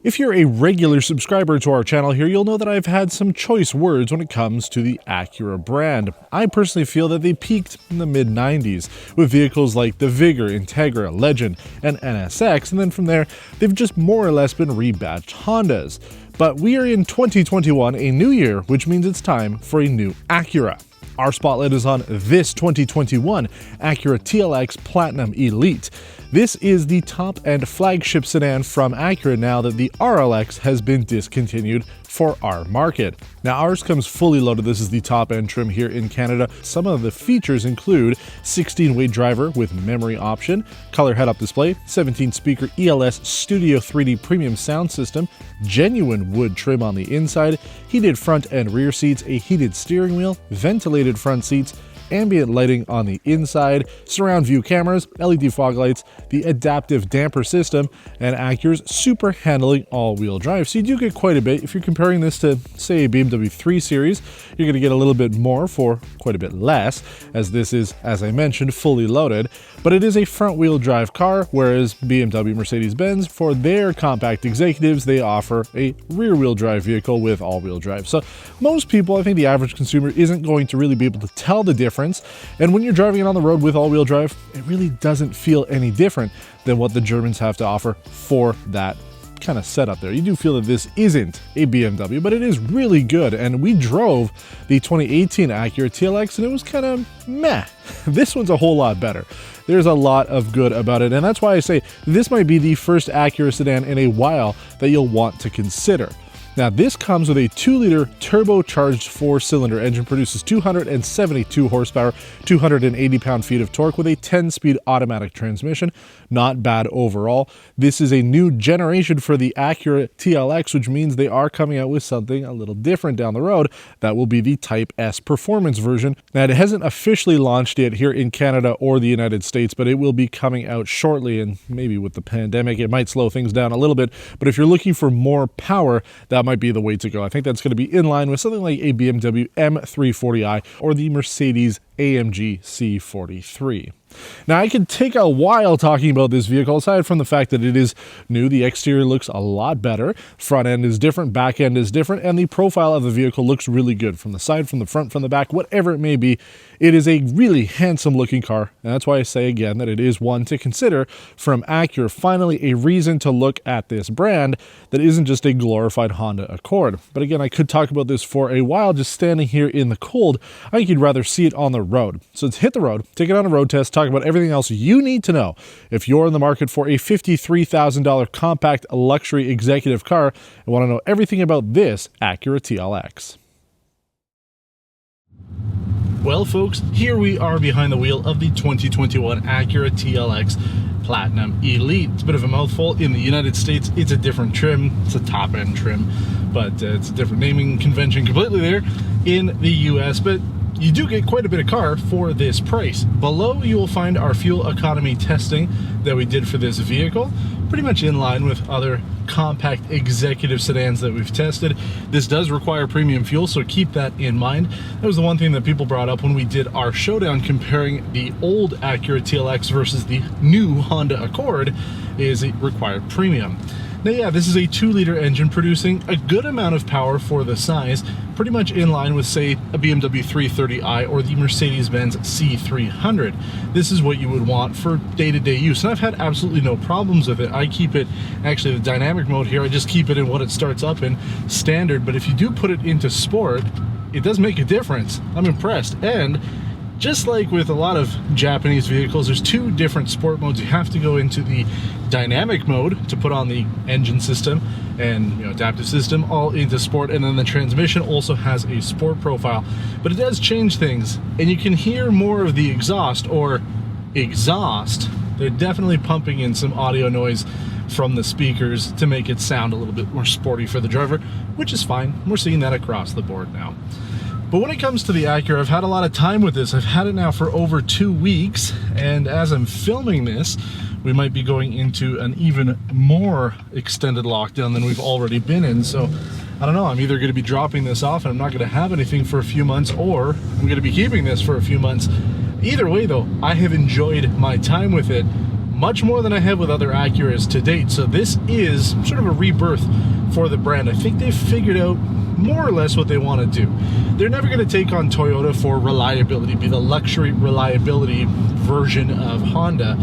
If you're a regular subscriber to our channel here, you'll know that I've had some choice words when it comes to the Acura brand. I personally feel that they peaked in the mid-90s with vehicles like the Vigor, Integra, Legend, and NSX, and then from there, they've just more or less been rebadged Hondas. But we are in 2021, a new year, which means it's time for a new Acura. Our spotlight is on this 2021 Acura TLX Platinum Elite. This is the top-end flagship sedan from Acura now that the RLX has been discontinued for our market. Now ours comes fully loaded. This is the top-end trim here in Canada. Some of the features include 16-way driver with memory option, color head-up display, 17-speaker ELS Studio 3D premium sound system, genuine wood trim on the inside, heated front and rear seats, a heated steering wheel, ventilated front seats, ambient lighting on the inside, surround view cameras, LED fog lights, the adaptive damper system, and Acura's super handling all-wheel drive. So you do get quite a bit. If you're comparing this to, say, a BMW 3 Series, you're going to get a little bit more for quite a bit less, as this is, as I mentioned, fully loaded. But it is a front-wheel drive car, whereas BMW Mercedes-Benz, for their compact executives, they offer a rear-wheel drive vehicle with all-wheel drive. So most people, I think the average consumer, isn't going to really be able to tell the difference. And when you're driving it on the road with all-wheel drive, it really doesn't feel any different than what the Germans have to offer for that kind of setup there. You do feel that this isn't a BMW, but it is really good. And we drove the 2018 Acura TLX and it was kind of meh. This one's a whole lot better. There's a lot of good about it, and that's why I say this might be the first Acura sedan in a while that you'll want to consider. Now this comes with a 2-liter turbocharged 4-cylinder engine, produces 272 horsepower, 280 pound-feet of torque with a 10-speed automatic transmission. Not bad overall. This is a new generation for the Acura TLX, which means they are coming out with something a little different down the road. That will be the Type S performance version. Now it hasn't officially launched yet here in Canada or the United States, but it will be coming out shortly, and maybe with the pandemic it might slow things down a little bit. But if you're looking for more power, that might be the way to go. I think that's going to be in line with something like a BMW M340i or the Mercedes-AMG C43. Now, I could take a while talking about this vehicle, aside from the fact that it is new. The exterior looks a lot better. Front end is different, back end is different, and the profile of the vehicle looks really good from the side, from the front, from the back, whatever it may be. It is a really handsome looking car, and that's why I say again that it is one to consider from Acura. Finally, a reason to look at this brand that isn't just a glorified Honda Accord. But again, I could talk about this for a while just standing here in the cold. I think you'd rather see it on the road. So let's hit the road, take it on a road test, talk about everything else you need to know if you're in the market for a $53,000 compact luxury executive car and want to know everything about this Acura TLX. Well, folks, here we are behind the wheel of the 2021 Acura TLX Platinum Elite. It's a bit of a mouthful. In the United States, it's a different trim. It's a top-end trim, but it's a different naming convention completely there in the US. But you do get quite a bit of car for this price. Below, you will find our fuel economy testing that we did for this vehicle, pretty much in line with other compact executive sedans that we've tested. This does require premium fuel, so keep that in mind. That was the one thing that people brought up when we did our showdown comparing the old Acura TLX versus the new Honda Accord, is it required premium. Now, yeah, this is a 2-liter engine producing a good amount of power for the size, pretty much in line with, say, a BMW 330i or the Mercedes-Benz C300. This is what you would want for day-to-day use, and I've had absolutely no problems with it. I keep it, actually, the dynamic mode here, I just keep it in what it starts up in, standard, but if you do put it into sport, it does make a difference. I'm impressed. And just like with a lot of Japanese vehicles, there's 2 different sport modes. You have to go into the dynamic mode to put on the engine system and adaptive system, all into sport, and then the transmission also has a sport profile. But it does change things, and you can hear more of the exhaust or exhaust. They're definitely pumping in some audio noise from the speakers to make it sound a little bit more sporty for the driver, which is fine. We're seeing that across the board now. But when it comes to the Acura, I've had a lot of time with this. I've had it now for over 2 weeks, and as I'm filming this, we might be going into an even more extended lockdown than we've already been in. So I don't know, I'm either going to be dropping this off and I'm not going to have anything for a few months, or I'm going to be keeping this for a few months. Either way though, I have enjoyed my time with it much more than I have with other Acuras to date. So this is sort of a rebirth for the brand. I think they've figured out more or less what they want to do. They're never going to take on Toyota for reliability, be the luxury reliability version of Honda.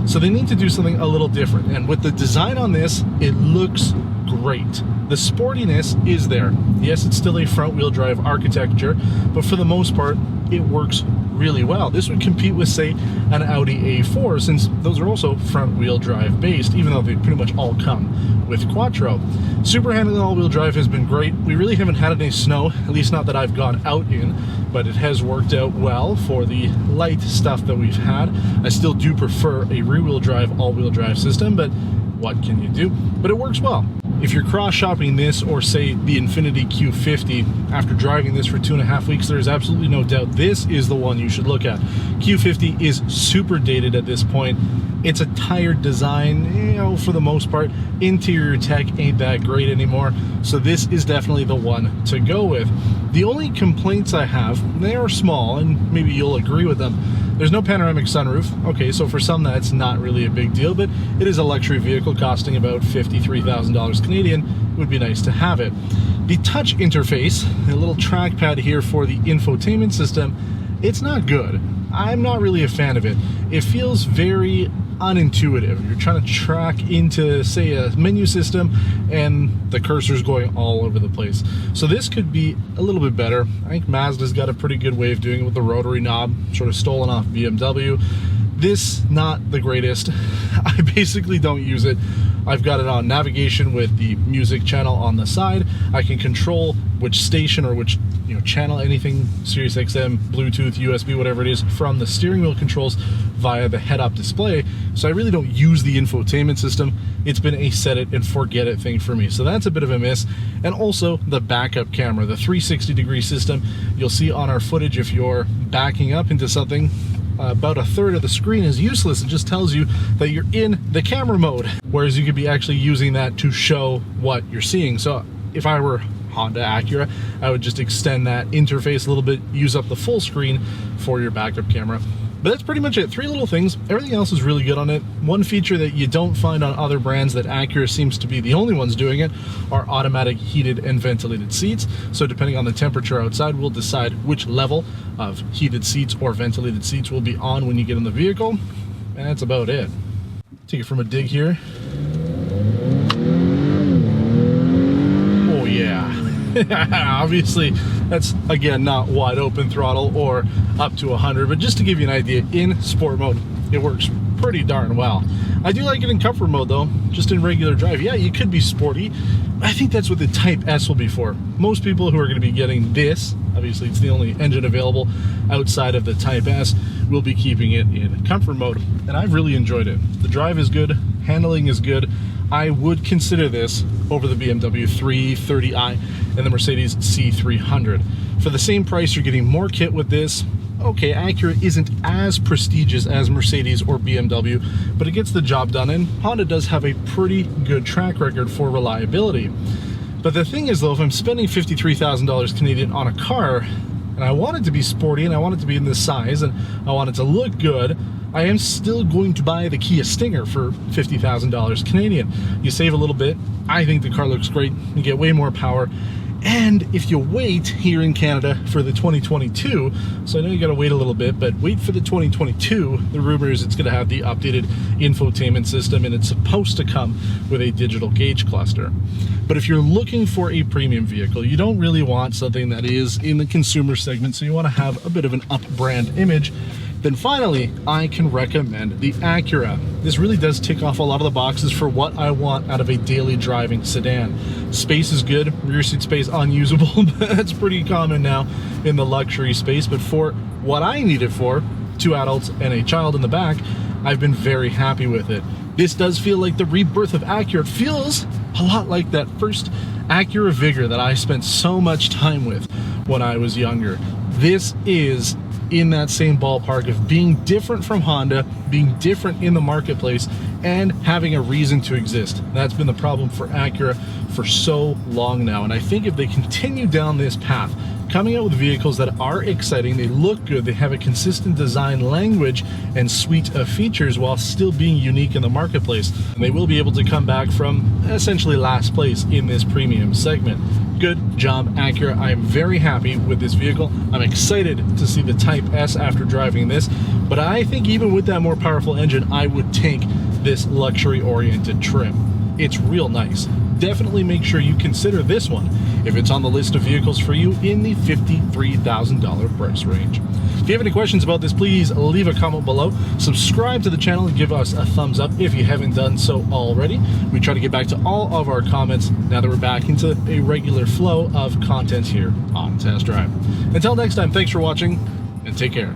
So they need to do something a little different. And with the design on this, it looks great. The sportiness is there. Yes, it's still a front-wheel drive architecture, but for the most part, it works really well. This would compete with, say, an Audi A4, since those are also front-wheel drive based, even though they pretty much all come with Quattro. Super handling all-wheel drive has been great. We really haven't had any snow, at least not that I've gone out in, but it has worked out well for the light stuff that we've had. I still do prefer a rear-wheel drive, all-wheel drive system, but what can you do? But it works well. If you're cross-shopping this or, say, the Infiniti Q50, after driving this for 2.5 weeks, there's absolutely no doubt this is the one you should look at. Q50 is super dated at this point. It's a tired design, you know, for the most part. Interior tech ain't that great anymore, so this is definitely the one to go with. The only complaints I have, they are small, and maybe you'll agree with them. There's no panoramic sunroof. Okay, so for some that's not really a big deal, but it is a luxury vehicle costing about $53,000 Canadian. It would be nice to have it. The touch interface, a little trackpad here for the infotainment system, it's not good. I'm not really a fan of it. It feels very unintuitive. You're trying to track into, say, a menu system and the cursor's going all over the place. So this could be a little bit better. I think Mazda's got a pretty good way of doing it with the rotary knob, sort of stolen off BMW. This, not the greatest. I basically don't use it. I've got it on navigation with the music channel on the side. I can control which station or which channel, anything, Sirius XM, Bluetooth, USB, whatever it is, from the steering wheel controls via the head-up display. So I really don't use the infotainment system. It's been a set it and forget it thing for me. So that's a bit of a miss. And also the backup camera, the 360-degree system. You'll see on our footage, if you're backing up into something, about a third of the screen is useless. It just tells you that you're in the camera mode, whereas you could be actually using that to show what you're seeing. So if I were Honda Acura, I would just extend that interface a little bit, use up the full screen for your backup camera. But that's pretty much it. 3 little things. Everything else is really good on it. One feature that you don't find on other brands that Acura seems to be the only ones doing it are automatic heated and ventilated seats. So depending on the temperature outside, we'll decide which level of heated seats or ventilated seats will be on when you get in the vehicle. And that's about it. Take it from a dig here. Oh yeah. Obviously, that's, again, not wide open throttle or up to 100, but just to give you an idea, in sport mode, it works pretty darn well. I do like it in comfort mode, though, just in regular drive. Yeah, you could be sporty. I think that's what the Type S will be for. Most people who are going to be getting this, obviously it's the only engine available outside of the Type S, will be keeping it in comfort mode, and I've really enjoyed it. The drive is good, handling is good. I would consider this over the BMW 330i and the Mercedes C300. For the same price, you're getting more kit with this. Okay, Acura isn't as prestigious as Mercedes or BMW, but it gets the job done, and Honda does have a pretty good track record for reliability. But the thing is, though, if I'm spending $53,000 Canadian on a car, and I want it to be sporty, and I want it to be in this size, and I want it to look good, I am still going to buy the Kia Stinger for $50,000 Canadian. You save a little bit. I think the car looks great. You get way more power. And if you wait here in Canada for the 2022, so I know you got to wait a little bit, but wait for the 2022, the rumor is it's going to have the updated infotainment system, and it's supposed to come with a digital gauge cluster. But if you're looking for a premium vehicle, you don't really want something that is in the consumer segment, so you want to have a bit of an up-brand image, then finally, I can recommend the Acura. This really does tick off a lot of the boxes for what I want out of a daily driving sedan. Space is good, rear seat space unusable, but that's pretty common now in the luxury space. But for what I need it for, 2 adults and a child in the back, I've been very happy with it. This does feel like the rebirth of Acura. It feels a lot like that first Acura Vigor that I spent so much time with when I was younger. This is in that same ballpark of being different from Honda, being different in the marketplace, and having a reason to exist. That's been the problem for Acura for so long now, and I think if they continue down this path, coming out with vehicles that are exciting, they look good, they have a consistent design language and suite of features while still being unique in the marketplace. And they will be able to come back from essentially last place in this premium segment. Good job, Acura. I am very happy with this vehicle. I'm excited to see the Type S after driving this, but I think even with that more powerful engine, I would take this luxury-oriented trim. It's real nice. Definitely make sure you consider this one if it's on the list of vehicles for you in the $53,000 price range. If you have any questions about this, please leave a comment below. Subscribe to the channel and give us a thumbs up if you haven't done so already. We try to get back to all of our comments now that we're back into a regular flow of content here on Test Drive. Until next time, thanks for watching and take care.